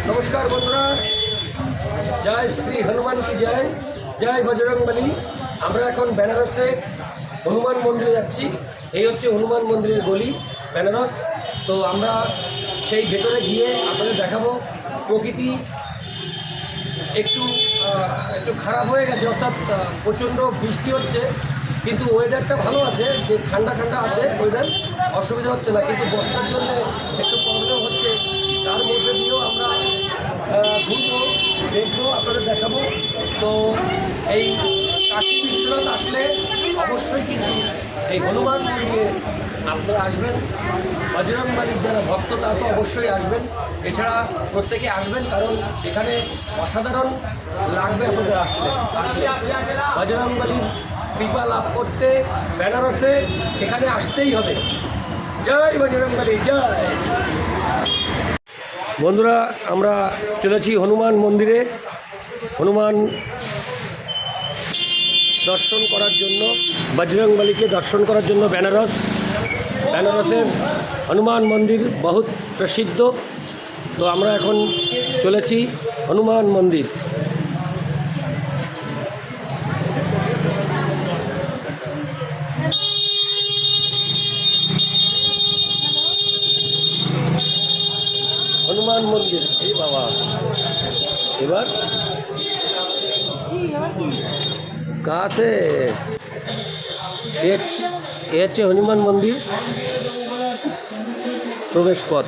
নমস্কার বন্ধুরা, জয় শ্রী হনুমান কি জয়, জয় বজরংবলী। আমরা এখন বেনারসে হনুমান মন্দিরে যাচ্ছি। এই হচ্ছে হনুমান মন্দিরের গলি, বেনারস। তো আমরা সেই ভেতরে গিয়ে আপনাদের দেখাবো। প্রকৃতি একটু একটু খারাপ হয়ে গেছে, অর্থাৎ প্রচণ্ড বৃষ্টি হচ্ছে, কিন্তু ওয়েদারটা ভালো আছে, যে ঠান্ডা ঠান্ডা আছে ওয়েদার, অসুবিধা হচ্ছে না। কিন্তু বর্ষার জন্য একটু প্রবলেম হচ্ছে। তার মধ্যে দিয়েও আমরা ঘুরবো, দেখবো, আপনাদের দেখাবো। তো এই কাশী বিশ্বনাথ আসলে অবশ্যই কিন্তু এই হনুমান মন্দিরে আপনারা আসবেন। বজরংবলীর যারা ভক্ত তারা তো অবশ্যই আসবেন, এছাড়া প্রত্যেকে আসবেন, কারণ এখানে অসাধারণ লাগবে আপনাদের আসলে বজরংবলীর কৃপা লাভ করতে বেনারসে এখানে আসতেই হবে। জয় বজরংবলী জয়। বন্ধুরা, আমরা চলেছি হনুমান মন্দিরে, হনুমান দর্শন করার জন্য, বজরংবলীকে দর্শন করার জন্য। বেনারসের হনুমান মন্দির বহুত প্রসিদ্ধ। তো আমরা এখন চলেছি হনুমান মন্দির। হনুমান মন্দির, এই বাবা, এবার कहाँ से ये হচ্ছে হনুমান মন্দির প্রবেশ পথ।